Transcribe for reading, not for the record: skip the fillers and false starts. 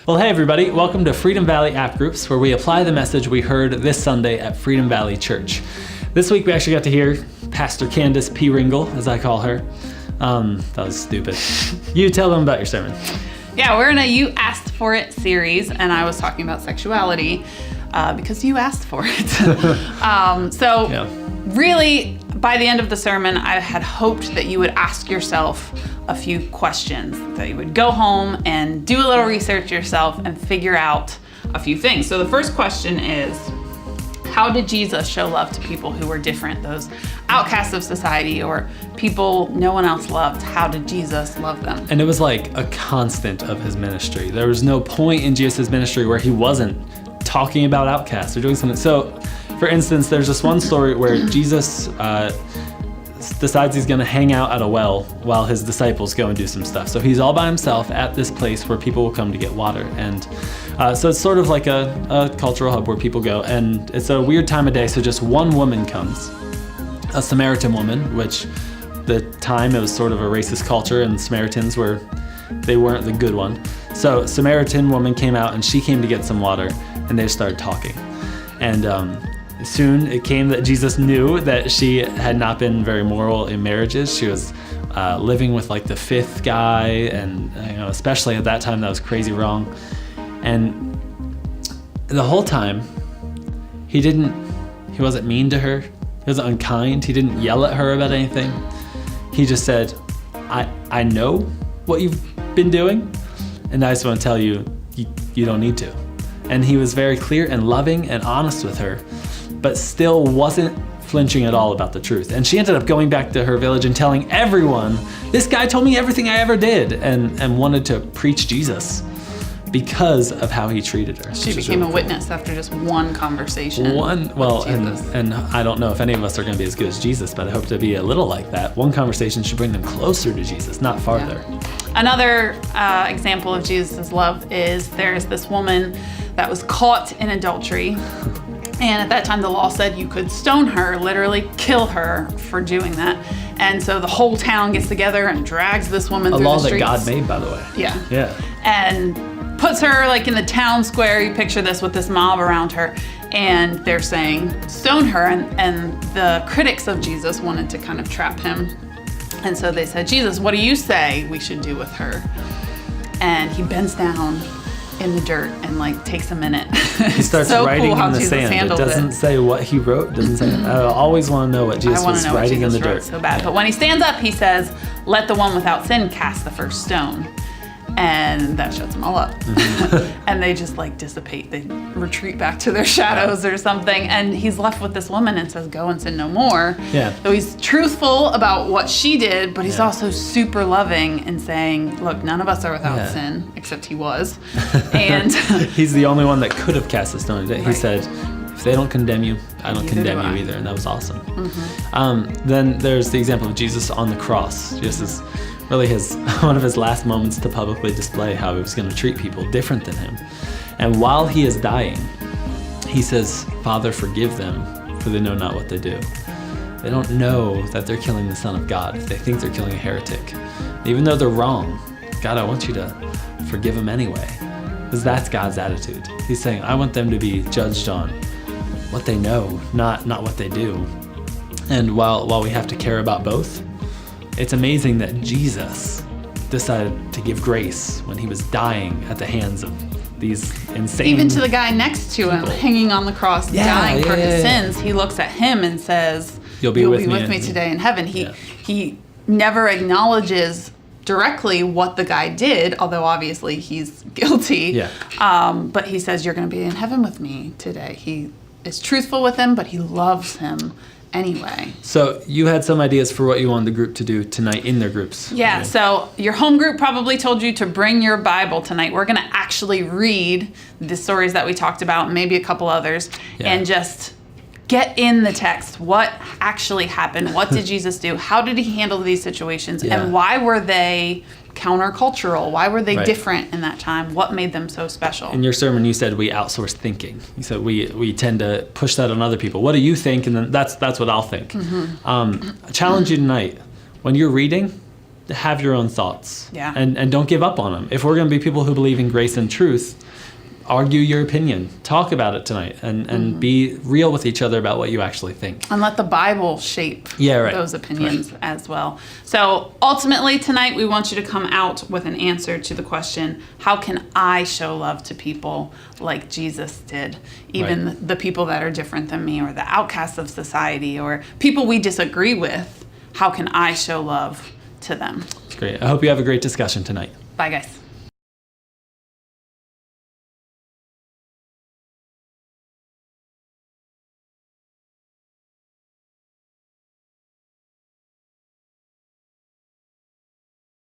Well, hey everybody, welcome to Freedom Valley App Groups, where we apply the message we heard this Sunday at Freedom Valley Church. This week we actually got to hear Pastor Candace P. Ringle, as I call her. That was stupid. You tell them about your sermon. Yeah, we're in a You Asked For It series, and I was talking about sexuality because you asked for it. Really, by the end of the sermon, I had hoped that you would ask yourself a few questions, that you would go home and do a little research yourself and figure out a few things. So the first question is, how did Jesus show love to people who were different, those outcasts of society or people no one else loved? How did Jesus love them? And it was like a constant of his ministry. There was no point in Jesus' ministry where he wasn't talking about outcasts or doing something. So, for instance, there's this one story where Jesus decides he's going to hang out at a well while his disciples go and do some stuff. So he's all by himself at this place where people will come to get water. And so it's sort of like a cultural hub where people go. And it's a weird time of day, so just one woman comes, a Samaritan woman, which the time it was sort of a racist culture, and Samaritans they weren't the good one. So Samaritan woman came out, and she came to get some water, and they started talking. And soon it came that Jesus knew that she had not been very moral in marriages. She was living with like the fifth guy, and especially at that time, that was crazy wrong. And the whole time, he wasn't mean to her. He wasn't unkind. He didn't yell at her about anything. He just said, I know what you've been doing, and I just want to tell you, you don't need to. And he was very clear and loving and honest with her, but still wasn't flinching at all about the truth. And she ended up going back to her village and telling everyone, this guy told me everything I ever did, and wanted to preach Jesus because of how he treated her. She became a witness after just one conversation. And I don't know if any of us are going to be as good as Jesus, but I hope to be a little like that. One conversation should bring them closer to Jesus, not farther. Yeah. Another example of Jesus' love is there's this woman that was caught in adultery. And at that time, the law said you could stone her, literally kill her for doing that. And so the whole town gets together and drags this woman through the streets. A law that God made, by the way. Yeah. And puts her like in the town square. You picture this with this mob around her. And they're saying, stone her. And the critics of Jesus wanted to kind of trap him. And so they said, Jesus, what do you say we should do with her? And he bends down in the dirt and takes a minute. He starts writing in the sand. It doesn't say what he wrote. Doesn't say. I always want to know what Jesus was writing in the dirt. So bad. But when he stands up, he says, "Let the one without sin cast the first stone," and that shuts them all up. Mm-hmm. And they just dissipate. They retreat back to their shadows or something. And he's left with this woman and says, "Go and sin no more." Yeah. So he's truthful about what she did, but he's also super loving and saying, "Look, none of us are without sin," except he was. And he's the only one that could have cast a stone. He said, if they don't condemn you, I don't condemn you either. And that was awesome. Mm-hmm. Then there's the example of Jesus on the cross. Jesus is really one of his last moments to publicly display how he was going to treat people different than him. And while he is dying, he says, "Father, forgive them, for they know not what they do." They don't know that they're killing the Son of God. They think they're killing a heretic. Even though they're wrong, God, I want you to forgive them anyway. Because that's God's attitude. He's saying, I want them to be judged on what they know, not what they do. And while we have to care about both, it's amazing that Jesus decided to give grace when he was dying at the hands of these insane even to the guy next to him, hanging on the cross, dying for his sins. He looks at him and says, You'll be with me today in heaven. He never acknowledges directly what the guy did, although obviously he's guilty. Yeah. But he says, you're going to be in heaven with me today. He is truthful with him, but he loves him anyway. So you had some ideas for what you wanted the group to do tonight in their groups. Yeah, so your home group probably told you to bring your Bible tonight. We're going to actually read the stories that we talked about, maybe a couple others, and just get in the text. What actually happened? What did Jesus do? How did he handle these situations? And why were they countercultural? Why were they different in that time? What made them so special? In your sermon, you said we outsource thinking. You said we tend to push that on other people. What do you think? And then that's what I'll think. Mm-hmm. I challenge you tonight. When you're reading, have your own thoughts. Yeah. And don't give up on them. If we're going to be people who believe in grace and truth, argue your opinion. Talk about it tonight and be real with each other about what you actually think. And let the Bible shape those opinions as well. So ultimately tonight, we want you to come out with an answer to the question, how can I show love to people like Jesus did? Even the people that are different than me, or the outcasts of society, or people we disagree with. How can I show love to them? That's great. I hope you have a great discussion tonight. Bye, guys.